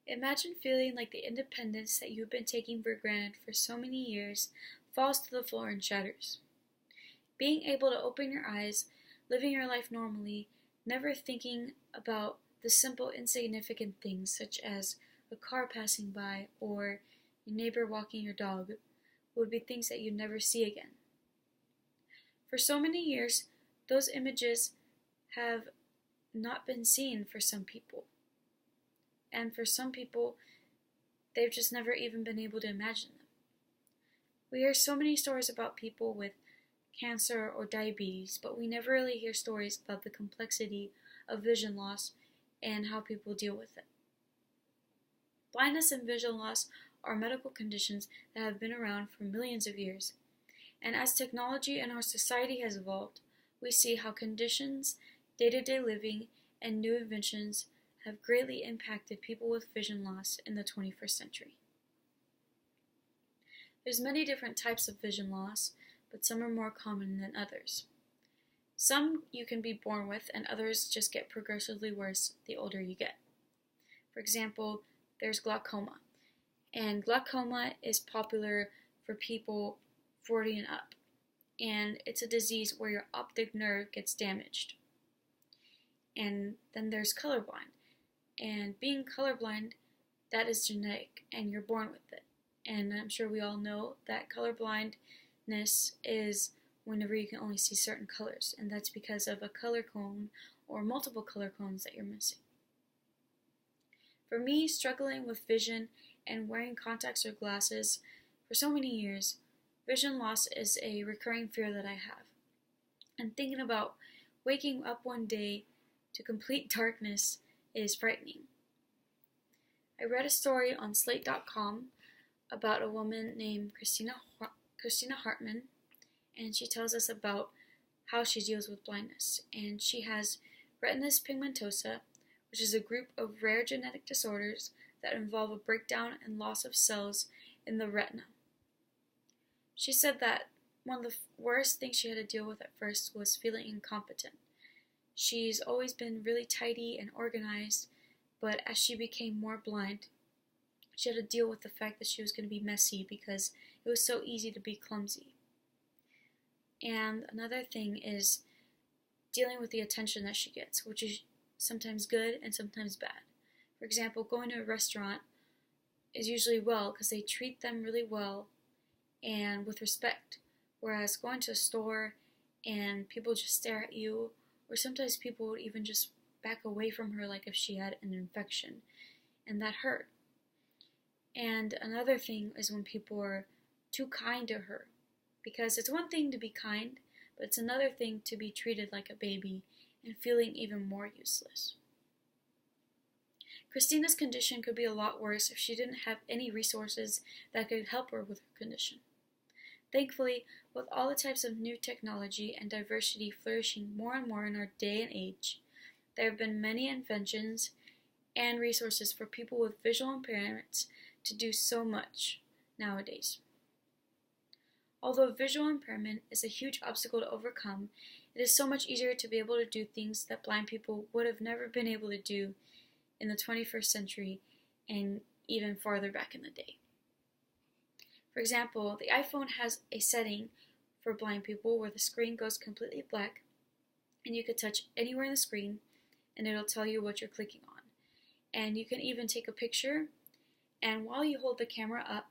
Imagine feeling like the independence that you've been taking for granted for so many years falls to the floor and shatters. Being able to open your eyes, living your life normally, never thinking about the simple, insignificant things such as a car passing by or your neighbor walking your dog would be things that you'd never see again. For so many years, those images have not been seen for some people. And for some people, they've just never even been able to imagine them. We hear so many stories about people with cancer or diabetes, but we never really hear stories about the complexity of vision loss and how people deal with it. Blindness and vision loss are medical conditions that have been around for millions of years. And as technology in our society has evolved, we see how conditions, day-to-day living, and new inventions have greatly impacted people with vision loss in the 21st century. There's many different types of vision loss, but some are more common than others. Some you can be born with, and others just get progressively worse the older you get. For example, there's glaucoma, and glaucoma is popular for people 40 and up, and it's a disease where your optic nerve gets damaged. And then there's colorblind, and being colorblind, that is genetic, and you're born with it. And I'm sure we all know that colorblindness is whenever you can only see certain colors, and that's because of a color cone or multiple color cones that you're missing. For me, struggling with vision and wearing contacts or glasses for so many years, vision loss is a recurring fear that I have. And thinking about waking up one day to complete darkness is frightening. I read a story on Slate.com about a woman named Christina Hartman, and she tells us about how she deals with blindness. And she has retinitis pigmentosa, which is a group of rare genetic disorders that involve a breakdown and loss of cells in the retina. She said that one of the worst things she had to deal with at first was feeling incompetent. She's always been really tidy and organized, but as she became more blind, she had to deal with the fact that she was going to be messy because it was so easy to be clumsy. And another thing is dealing with the attention that she gets, which is sometimes good and sometimes bad. For example, going to a restaurant is usually well because they treat them really well and with respect, whereas going to a store and people just stare at you, or sometimes people would even just back away from her like if she had an infection, and that hurt. And another thing is when people are too kind to her, because it's one thing to be kind, but it's another thing to be treated like a baby and feeling even more useless. Christina's condition could be a lot worse if she didn't have any resources that could help her with her condition. Thankfully, with all the types of new technology and diversity flourishing more and more in our day and age, there have been many inventions and resources for people with visual impairments to do so much nowadays. Although visual impairment is a huge obstacle to overcome, it is so much easier to be able to do things that blind people would have never been able to do in the 21st century and even farther back in the day. For example, the iPhone has a setting for blind people where the screen goes completely black and you could touch anywhere in the screen and it'll tell you what you're clicking on. And you can even take a picture, and while you hold the camera up,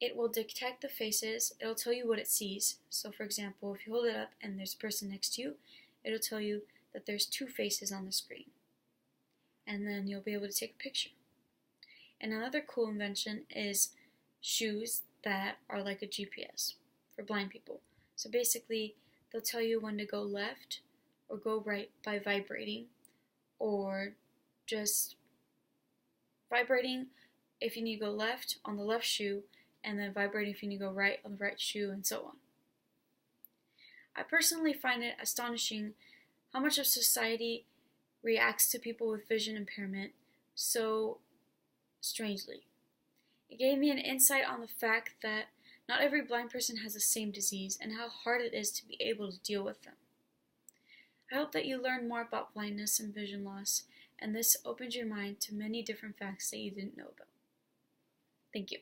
it will detect the faces, it'll tell you what it sees. So for example, if you hold it up and there's a person next to you, it'll tell you that there's two faces on the screen. And then you'll be able to take a picture. And another cool invention is shoes that are like a GPS for blind people. So basically, they'll tell you when to go left or go right by vibrating, or just vibrating if you need to go left on the left shoe, and then vibrating if you need to go right on the right shoe, and so on. I personally find it astonishing how much of society reacts to people with vision impairment so strangely. It gave me an insight on the fact that not every blind person has the same disease and how hard it is to be able to deal with them. I hope that you learn more about blindness and vision loss and this opens your mind to many different facts that you didn't know about. Thank you.